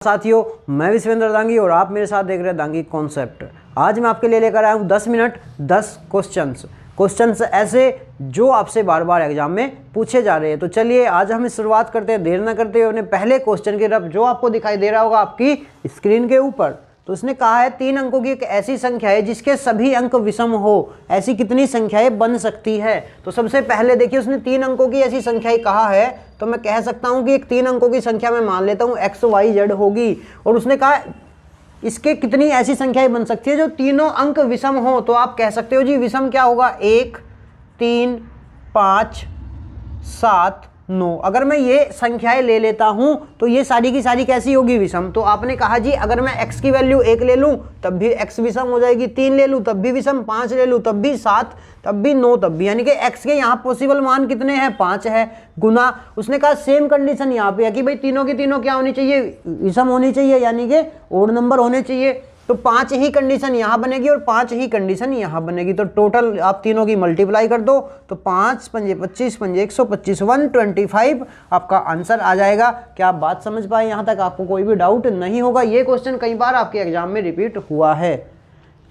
साथियों, मैं विश्वेंद्र दांगी और आप मेरे साथ देख रहे हैं दांगी कॉन्सेप्ट। आज मैं आपके लिए लेकर आया हूँ 10 मिनट 10 क्वेश्चंस ऐसे जो आपसे बार बार एग्जाम में पूछे जा रहे हैं। तो चलिए आज हम शुरुआत करते हैं, देर न करते हुए अपने पहले क्वेश्चन की तरफ, जो आपको दिखाई दे रहा होगा आपकी स्क्रीन के ऊपर। तो उसने कहा है 3 अंकों की एक ऐसी संख्या है जिसके सभी अंक विषम हो, ऐसी कितनी संख्याएं बन सकती है। तो सबसे पहले देखिए, उसने 3 अंकों की ऐसी संख्या ही कहा है, तो मैं कह सकता हूं कि एक 3 अंकों की संख्या मैं मान लेता हूं x y z होगी। और उसने कहा इसके कितनी ऐसी संख्याएं बन सकती है जो तीनों अंक विषम हो। तो आप कह सकते हो जी विषम क्या होगा, 1 3 5 7 9। अगर मैं ये संख्याएं ले लेता हूं तो ये सारी की सारी कैसी होगी, विषम। तो आपने कहा जी अगर मैं x की वैल्यू 1 ले लूं तब भी x विषम हो जाएगी, 3 ले लूं तब भी विषम, 5 ले लूं तब भी, 7 तब भी, 9 तब भी। यानी कि x के यहाँ पॉसिबल मान कितने हैं, 5 है। गुना, उसने कहा सेम कंडीशन यहाँ पे है कि भाई तीनों की तीनों क्या होनी चाहिए, विषम होनी चाहिए, यानी कि ओड नंबर होने चाहिए। तो 5 ही कंडीशन यहाँ बनेगी और 5 ही कंडीशन यहाँ बनेगी। तो टोटल आप तीनों की मल्टीप्लाई कर दो तो 5 पंजे 25 पंजे 125 125 आपका आंसर आ जाएगा। क्या आप बात समझ पाए? यहाँ तक आपको कोई भी डाउट नहीं होगा। ये क्वेश्चन कई बार आपके एग्जाम में रिपीट हुआ है।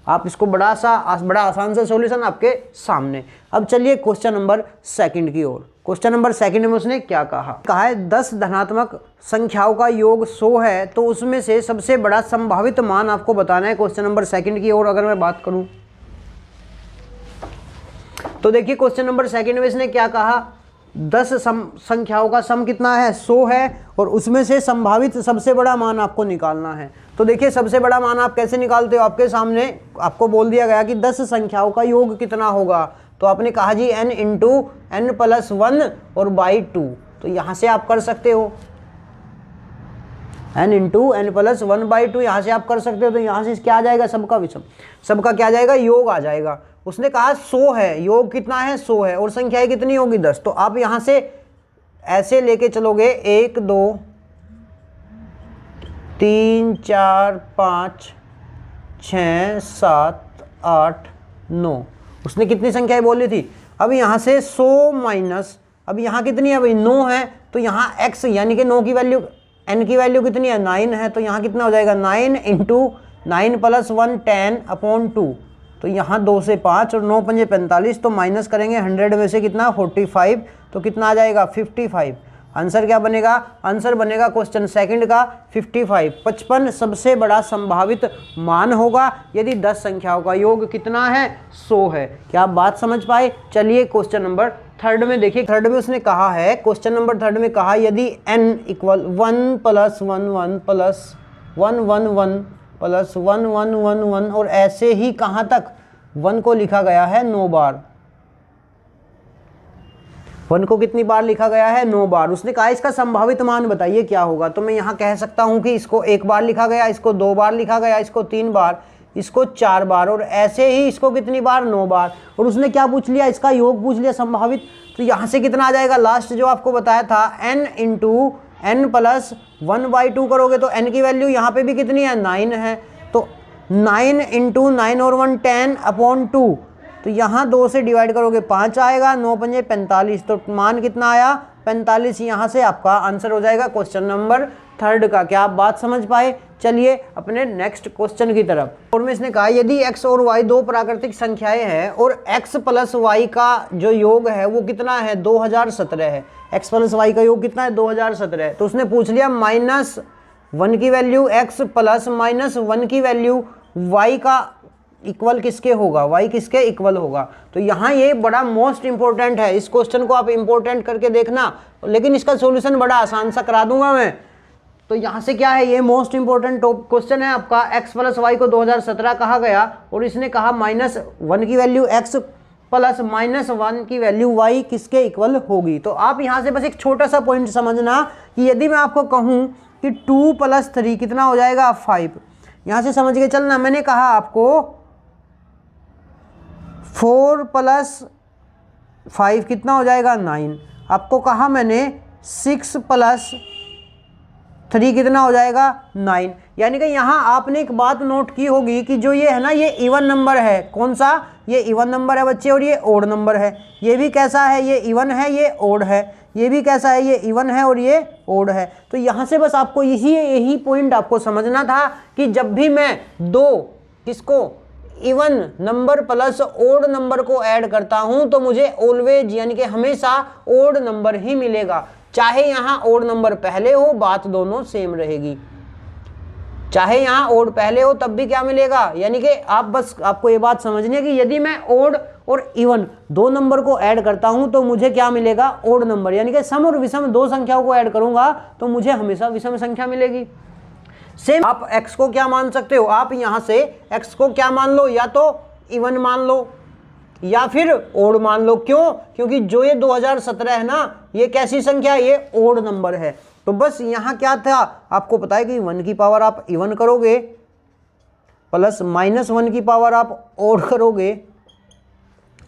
आप इसको बड़ा आसान सा सॉल्यूशन आपके सामने। अब चलिए क्वेश्चन नंबर 2 की ओर। क्वेश्चन नंबर 2 में उसने क्या कहा है 10 धनात्मक संख्याओं का योग 100 है, तो उसमें से सबसे बड़ा संभावित मान आपको बताना है। क्वेश्चन नंबर 2 की ओर अगर मैं बात करूं तो देखिए क्वेश्चन नंबर 2 में इसने क्या कहा, 10 संख्याओं का सम कितना है, 100 है, और उसमें से संभावित सबसे बड़ा मान आपको निकालना है। तो देखिए सबसे बड़ा मान आप कैसे निकालते हो, आपके सामने आपको बोल दिया गया कि 10 संख्याओं का योग कितना होगा। तो आपने कहा जी n इंटू n प्लस 1 और बाई 2। तो यहाँ से आप कर सकते हो n into n plus 1 by 2, यहाँ से आप कर सकते हो। तो यहाँ से क्या आ जाएगा, सबका विषम, सबका क्या आ जाएगा, योग आ जाएगा। उसने कहा 100 है, योग कितना है, 100 है, और संख्याएं कितनी होगी, 10। तो आप यहाँ से ऐसे लेके चलोगे 1 2 3 4 5 6 7 8 9। उसने कितनी संख्याएं बोली थी। अब यहाँ से 100 माइनस, अब यहाँ कितनी है भाई, 9 है। तो यहाँ x यानी कि 9 की वैल्यू, n की वैल्यू कितनी है, 9 है। तो यहाँ कितना हो जाएगा, 9 इंटू 9 प्लस 1 10/2। तो यहाँ 2 से 5 और 9 पंजे 45। तो माइनस करेंगे 100 में से कितना, 45। तो कितना आ जाएगा, 55। आंसर क्या बनेगा, आंसर बनेगा क्वेश्चन 2 का 55। 55 सबसे बड़ा संभावित मान होगा यदि 10 संख्याओं का योग कितना है, 100 है। क्या आप बात समझ पाए? चलिए क्वेश्चन नंबर 3 में देखिए। 3 में उसने कहा है, क्वेश्चन नंबर 3 में कहा यदि n equal 1 plus 1 1 plus 1 1 1 plus 1 1 1 1, और ऐसे ही कहाँ तक 1 को लिखा गया है 9 बार। 1 को कितनी बार लिखा गया है, 9 बार। उसने कहा इसका संभावित मान बताइए क्या होगा। तो मैं यहाँ कह सकता हूँ कि इसको 1 बार लिखा गया, इसको 2 बार लिखा गया, इसको 3 बार, इसको 4 बार, और ऐसे ही इसको कितनी बार, 9 बार। और उसने क्या पूछ लिया, इसका योग पूछ लिया संभावित। तो यहाँ से कितना आ जाएगा, लास्ट जो आपको बताया था n into n plus 1 by 2 करोगे तो n की वैल्यू यहाँ पे भी कितनी है, 9 है। तो 9 इंटू 9 और 1 10/2। तो यहाँ 2 से डिवाइड करोगे 5 आएगा, 9 पंजे 45। तो मान कितना आया, 45। यहाँ से आपका आंसर हो जाएगा क्वेश्चन नंबर 3 का। क्या आप बात समझ पाए? चलिए अपने नेक्स्ट क्वेश्चन की तरफ। और में इसने कहा यदि x और y 2 प्राकृतिक संख्याएं हैं और x प्लस y का जो योग है वो कितना है, 2017 है। x प्लस y का योग कितना है, 2017 है। तो उसने पूछ लिया -1 की वैल्यू x प्लस -1 की वैल्यू y का इक्वल किसके होगा, y किसके इक्वल होगा। तो यहाँ ये बड़ा मोस्ट इंपॉर्टेंट है, इस क्वेश्चन को आप इंपॉर्टेंट करके देखना, लेकिन इसका सॉल्यूशन बड़ा आसान सा करा दूंगा मैं। तो यहाँ से क्या है, ये मोस्ट इंपॉर्टेंट क्वेश्चन है आपका। x प्लस वाई को 2017 कहा गया और इसने कहा -1 की वैल्यू x प्लस -1 की वैल्यू y किसके इक्वल होगी। तो आप यहाँ से बस एक छोटा सा पॉइंट समझना कि यदि मैं आपको कहूँ कि 2 + 3 कितना हो जाएगा, 5। यहाँ से समझ के चलना, मैंने कहा आपको 4 + 5 कितना हो जाएगा, 9। आपको कहा मैंने 6 + 3 कितना हो जाएगा, 9। यानी कि यहाँ आपने एक बात नोट की होगी कि जो ये है ना, ये इवन नंबर है। कौन सा, ये इवन नंबर है बच्चे, और ये ओड नंबर है। ये भी कैसा है, ये इवन है, ये ओड है। ये भी कैसा है, ये इवन है और ये ओड है। तो यहाँ से बस आपको यही पॉइंट आपको समझना था कि जब भी मैं दो किसको even number plus odd number को ऐड करता हूं तो मुझे ऑलवेज यानी कि हमेशा ओड नंबर ही मिलेगा। चाहे यहां ओड नंबर पहले हो, बात दोनों सेम रहेगी। चाहे यहां ओड पहले हो तब भी क्या मिलेगा, यानी कि आप बस आपको ये बात समझनी है कि यदि मैं ओड और इवन दो नंबर को ऐड करता हूं तो मुझे क्या मिलेगा, ओड नंबर। यानी कि सम और विषम दो संख्याओं को ऐड करूंगा तो मुझे हमेशा विषम संख्या मिलेगी। सेम आप x को क्या मान सकते हो, आप यहां से x को क्या मान लो, या तो इवन मान लो या फिर ओड मान लो। क्यों? क्योंकि जो ये 2017 है ना, ये कैसी संख्या है, ये ओड नंबर है। तो बस यहां क्या था, आपको पता है कि 1 की पावर आप इवन करोगे प्लस -1 की पावर आप ओड करोगे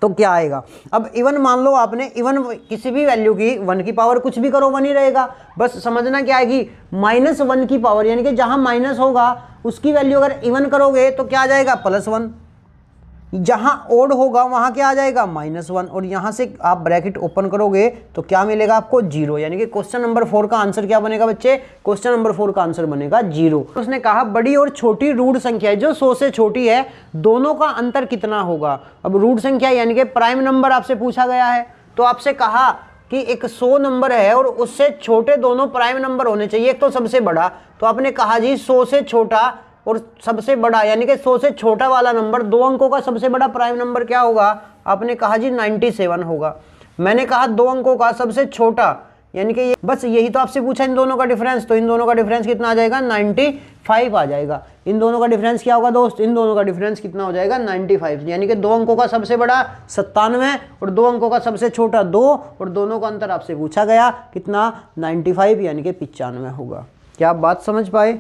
तो क्या आएगा। अब इवन मान लो आपने, इवन किसी भी वैल्यू की 1 की पावर कुछ भी करो 1 ही रहेगा। बस समझना क्या आएगी, -1 की पावर, यानी कि जहां माइनस होगा उसकी वैल्यू अगर इवन करोगे तो क्या आ जाएगा, +1। जहां ओड होगा वहां क्या आ जाएगा, -1। और यहां से आप ब्रैकेट ओपन करोगे तो क्या मिलेगा आपको, 0। यानी कि क्वेश्चन नंबर 4 का आंसर क्या बनेगा बच्चे, क्वेश्चन नंबर 4 का आंसर बनेगा 0। उसने कहा बड़ी और छोटी रूट संख्या जो 100 से छोटी है, दोनों का अंतर कितना होगा। अब रूट संख्या यानी कि प्राइम नंबर आपसे पूछा गया है, तो आपसे कहा कि एक 100 नंबर है और उससे छोटे दोनों प्राइम नंबर होने चाहिए, एक तो सबसे बड़ा। तो आपने कहा जी 100 से छोटा और सबसे बड़ा, यानी कि 100 से छोटा वाला नंबर, 2 अंकों का सबसे बड़ा प्राइम नंबर क्या होगा, आपने कहा जी 97 होगा। मैंने कहा 2 अंकों का सबसे छोटा, यानी कि बस यही तो आपसे पूछा इन दोनों का डिफरेंस, तो इन दोनों का डिफरेंस कितना आ जाएगा, 95 आ जाएगा। इन दोनों का डिफरेंस क्या होगा दोस्त, इन दोनों का डिफरेंस कितना हो जाएगा, 95। यानी कि 2 अंकों का सबसे बड़ा 97 और 2 अंकों का सबसे छोटा 2, और दोनों का अंतर आपसे पूछा गया कितना, 95, यानी कि 95 होगा। क्या आप बात समझ पाए।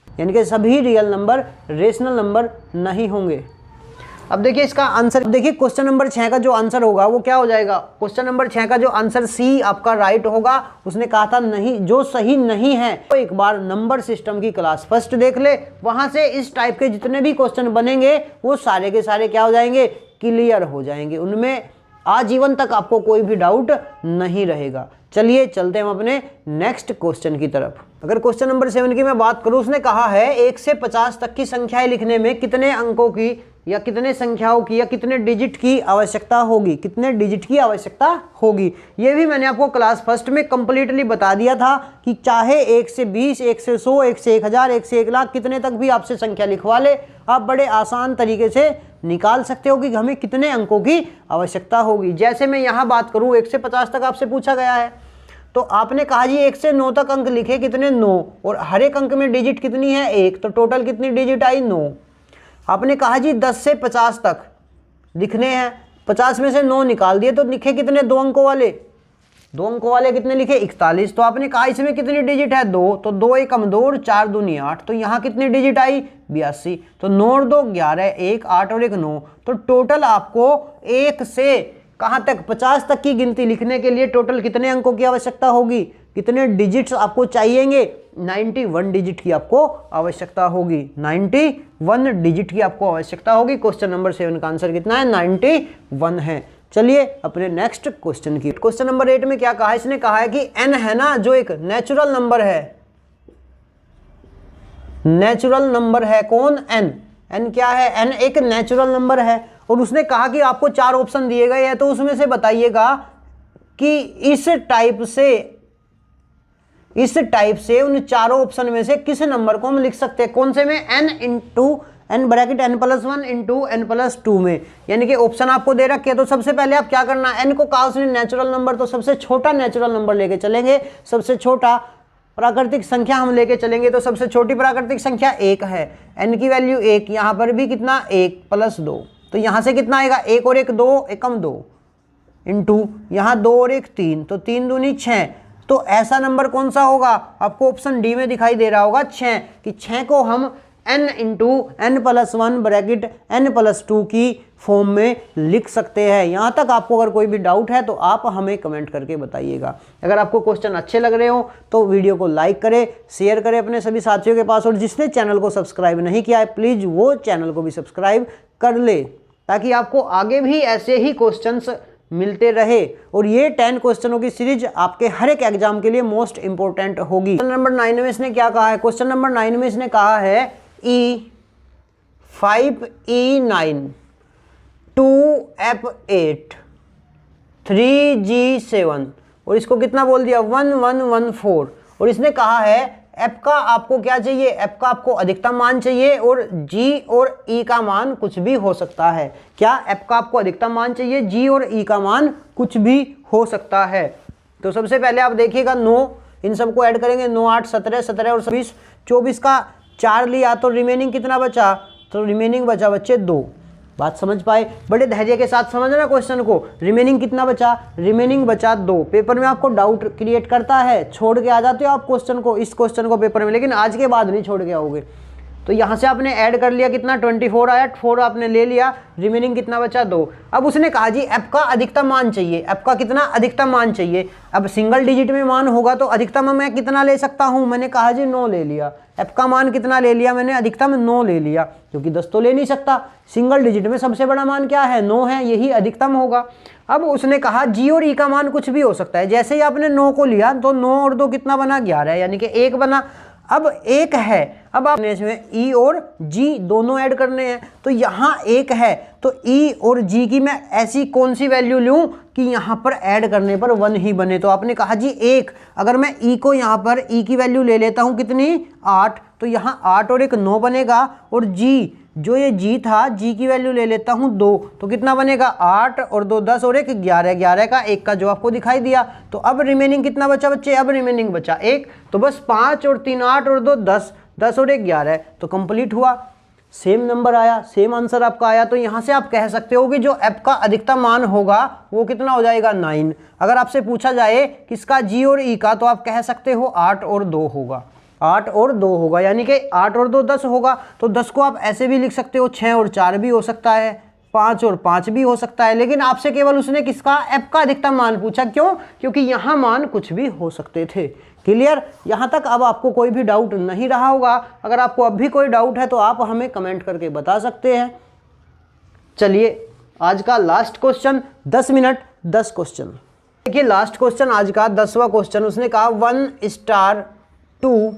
यानी कि सभी रियल नंबर रेशनल नंबर नहीं होंगे। अब देखिए इसका आंसर, देखिए क्वेश्चन नंबर 6 का जो आंसर होगा वो क्या हो जाएगा, क्वेश्चन नंबर 6 का जो आंसर सी आपका राइट होगा। उसने कहा था नहीं, जो सही नहीं है तो एक बार नंबर सिस्टम की क्लास फर्स्ट देख ले, वहां से इस टाइप के जितने भी क्वेश्चन बनेंगे वो सारे के सारे क्या हो जाएंगे, क्लियर हो जाएंगे। उनमें आजीवन तक आपको कोई भी डाउट नहीं रहेगा। चलिए चलते हैं हम अपने नेक्स्ट क्वेश्चन की तरफ। अगर क्वेश्चन नंबर 7 की मैं बात करूं, उसने कहा है 1 से 50 तक की संख्याएं लिखने में कितने अंकों की या कितने संख्याओं की या कितने डिजिट की आवश्यकता होगी, कितने डिजिट की आवश्यकता होगी। ये भी मैंने आपको क्लास फर्स्ट में कंप्लीटली बता दिया था कि चाहे 1 से 20, 1 से 100, 1 से 1000, 1 से 1 लाख, कितने तक भी आपसे संख्या लिखवा ले, आप बड़े आसान तरीके से निकाल सकते हो कि हमें कितने अंकों की आवश्यकता होगी। जैसे मैं यहाँ बात करूँ 1 से 50 तक आपसे पूछा गया है, तो आपने कहा जी 1 से 9 तक अंक लिखे, कितने, 9, और हर एक अंक में डिजिट कितनी है, 1, तो टोटल कितनी डिजिट आई, 9। आपने कहा जी 10 से 50 तक लिखने हैं, 50 में से 9 निकाल दिए तो लिखे कितने, 2 अंकों वाले, 2 अंकों वाले कितने लिखे, 41। तो आपने कहा इसमें कितनी डिजिट है, 2, तो 2 1 2 और 4 दूनी 8, तो यहाँ कितनी डिजिट आई, 82। तो 9 और 2 11, 1 8 और 1 9, तो टोटल आपको 1 से कहाँ तक, 50 तक की गिनती लिखने के लिए टोटल कितने अंकों की आवश्यकता होगी, कितने डिजिट्स आपको चाहिएंगे, 91 डिजिट की आपको आवश्यकता होगी, 91 डिजिट की आपको आवश्यकता होगी। क्वेश्चन नंबर 7 का आंसर कितना है, 91 है। चलिए अपने नेक्स्ट क्वेश्चन की, क्वेश्चन नंबर 8 में क्या कहा, इसने कहा है कि n है ना, जो एक नेचुरल नंबर है, नेचुरल नंबर है कौन, n क्या है, n एक नेचुरल नंबर है। और उसने कहा कि आपको 4 ऑप्शन दिए गए हैं, तो उसमें से बताइएगा कि इस टाइप से उन चारों ऑप्शन में से किस नंबर को हम लिख सकते हैं, कौन से में, n into n bracket n+1 into n+2 में। यानी कि ऑप्शन आपको दे रखे हैं, तो सबसे पहले आप क्या करना, n को कहा उसने नेचुरल नंबर, तो सबसे छोटा नेचुरल नंबर लेके चलेंगे, सबसे छोटा प्राकृतिक संख्या हम लेके चलेंगे, तो सबसे छोटी प्राकृतिक संख्या 1 है, n की वैल्यू 1, यहाँ पर भी कितना, 1 + 2, तो यहाँ से कितना आएगा, 1 और 1 2, 1 2, इंटू यहाँ 2 और 1 3, तो 3 दूनी 6। तो ऐसा नंबर कौन सा होगा, आपको ऑप्शन डी में दिखाई दे रहा होगा 6, कि 6 को हम n into n+1 bracket n+2 की फॉर्म में लिख सकते हैं। यहाँ तक आपको अगर कोई भी डाउट है तो आप हमें कमेंट करके बताइएगा। अगर आपको क्वेश्चन अच्छे लग रहे हो तो वीडियो को लाइक करें, शेयर करें अपने सभी साथियों के पास, और जिसने चैनल को सब्सक्राइब नहीं किया है प्लीज़ वो चैनल को भी सब्सक्राइब कर ले, ताकि आपको आगे भी ऐसे ही क्वेश्चंस मिलते रहे। और ये 10 क्वेश्चनों की सीरीज आपके हर एक एग्जाम के लिए मोस्ट इंपॉर्टेंट होगी। क्वेश्चन नंबर 9 में इसने क्या कहा है? क्वेश्चन नंबर 9 में इसने कहा है E5E9 2F8 3G7 और इसको कितना बोल दिया 1114। और इसने कहा है एफ का आपको क्या चाहिए, एफ का आपको अधिकतम मान चाहिए और जी और ई का मान कुछ भी हो सकता है। क्या एफ का आपको अधिकतम मान चाहिए, जी और ई का मान कुछ भी हो सकता है। तो सबसे पहले आप देखिएगा 9, इन सबको ऐड करेंगे 9 8 17 17 और 24, 24 का 4 लिया तो रिमेनिंग कितना बचा, तो रिमेनिंग बचा बच्चे 2। बात समझ पाए? बड़े धैर्य के साथ समझना क्वेश्चन को। रिमेनिंग कितना बचा, रिमेनिंग बचा 2। पेपर में आपको डाउट क्रिएट करता है, छोड़ के आ जाते हो आप क्वेश्चन को, इस क्वेश्चन को पेपर में, लेकिन आज के बाद नहीं छोड़ के आओगे। तो यहाँ से आपने ऐड कर लिया, कितना 24 आया, 4 आपने ले लिया, रिमेनिंग कितना बचा 2। अब उसने कहा जी एफ का अधिकतम मान चाहिए, एफ का कितना अधिकतम मान चाहिए। अब सिंगल डिजिट में मान होगा तो अधिकतम मैं कितना ले सकता हूँ, मैंने कहा जी 9 ले लिया। एफ का मान कितना ले लिया मैंने, अधिकतम 9 ले लिया, क्योंकि 10 तो ले नहीं सकता। सिंगल डिजिट में सबसे बड़ा मान क्या है, 9 है, यही अधिकतम होगा। अब उसने कहा जी और ई का मान कुछ भी हो सकता है। जैसे ही आपने 9 को लिया तो 9 और 2 कितना बना, 11, यानी कि 1 बना। अब 1 है, अब आपने इसमें ई और जी दोनों ऐड करने हैं, तो यहाँ 1 है तो ई और जी की मैं ऐसी कौन सी वैल्यू लूँ कि यहाँ पर ऐड करने पर 1 ही बने। तो आपने कहा जी 1, अगर मैं ई को यहाँ पर ई की वैल्यू ले लेता हूँ कितनी 8, तो यहाँ 8 और 1 9 बनेगा। और जी जो ये जी था, जी की वैल्यू ले लेता हूँ 2, तो कितना बनेगा 8 और 2 10 और 1 11, 11 का 1 का जो आपको दिखाई दिया। तो अब रिमेनिंग कितना बचा बच्चे, अब रिमेनिंग बचा 1, तो बस 5 और 3 8 और 2 10, 10 और 1 11, तो कंप्लीट हुआ। सेम नंबर आया, सेम आंसर आपका आया। तो यहाँ से आप कह सकते हो कि जो एफ का अधिकतम मान होगा वो कितना हो जाएगा 9। अगर आपसे पूछा जाए किसका, जी और ई का, तो आप कह सकते हो 8 और 2 होगा, 8 और 2 होगा, यानी कि 8 और 2 10 होगा। तो 10 को आप ऐसे भी लिख सकते हो, 6 और 4 भी हो सकता है, 5 और 5 भी हो सकता है। लेकिन आपसे केवल उसने किसका, एफ का अधिकतम मान पूछा। क्यों? क्योंकि यहाँ मान कुछ भी हो सकते थे। क्लियर? यहाँ तक अब आपको कोई भी डाउट नहीं रहा होगा। अगर आपको अब भी कोई डाउट है तो आप हमें कमेंट करके बता सकते हैं। चलिए आज का लास्ट क्वेश्चन, 10 मिनट 10 क्वेश्चन। देखिए लास्ट क्वेश्चन आज का 10वां क्वेश्चन। उसने कहा 1 स्टार 2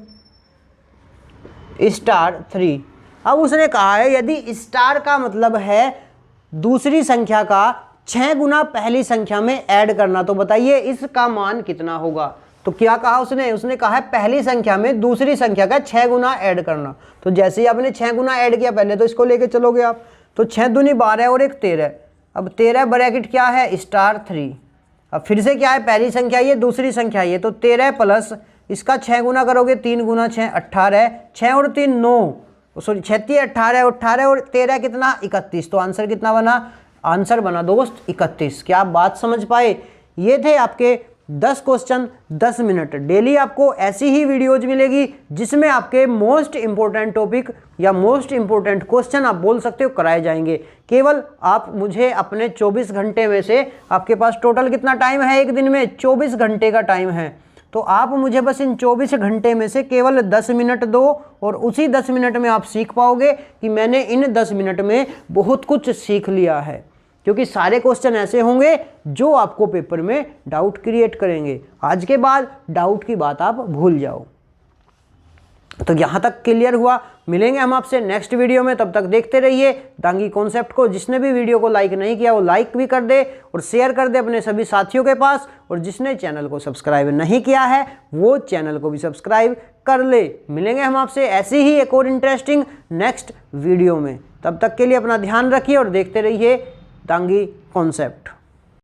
स्टार 3। अब उसने कहा है यदि स्टार का मतलब है दूसरी संख्या का 6 गुना पहली संख्या में ऐड करना, तो बताइए इसका मान कितना होगा। तो क्या कहा उसने, उसने कहा है पहली संख्या में दूसरी संख्या का 6 गुना ऐड करना। तो जैसे ही आपने 6 गुना ऐड किया, पहले तो इसको लेके चलोगे आप, तो 6 दूनी 12 और 1 13। अब 13 ब्रैकेट क्या है स्टार 3। अब फिर से क्या है, पहली संख्या ये, दूसरी संख्या ये, तो 13 प्लस इसका 6 गुना करोगे, 3 गुना 6 18, 6 और 3 9, सॉरी 36 18, 18 और 13 कितना 31। तो आंसर कितना बना, आंसर बना दोस्त 31। क्या आप बात समझ पाए? ये थे आपके 10 क्वेश्चन 10 मिनट। डेली आपको ऐसी ही वीडियोज मिलेगी जिसमें आपके मोस्ट इंपॉर्टेंट टॉपिक या मोस्ट इंपॉर्टेंट क्वेश्चन आप बोल सकते हो कराए जाएंगे। केवल आप मुझे अपने 24 घंटे में से, आपके पास टोटल कितना टाइम है एक दिन में, 24 घंटे का टाइम है, तो आप मुझे बस इन 24 घंटे में से केवल 10 मिनट दो और उसी 10 मिनट में आप सीख पाओगे कि मैंने इन 10 मिनट में बहुत कुछ सीख लिया है। क्योंकि सारे क्वेश्चन ऐसे होंगे जो आपको पेपर में डाउट क्रिएट करेंगे। आज के बाद डाउट की बात आप भूल जाओ। तो यहाँ तक क्लियर हुआ। मिलेंगे हम आपसे नेक्स्ट वीडियो में, तब तक देखते रहिए दांगी कॉन्सेप्ट को। जिसने भी वीडियो को लाइक नहीं किया वो लाइक भी कर दे और शेयर कर दे अपने सभी साथियों के पास, और जिसने चैनल को सब्सक्राइब नहीं किया है वो चैनल को भी सब्सक्राइब कर ले। मिलेंगे हम आपसे ऐसी ही एक और इंटरेस्टिंग नेक्स्ट वीडियो में। तब तक के लिए अपना ध्यान रखिए और देखते रहिए दांगी कॉन्सेप्ट।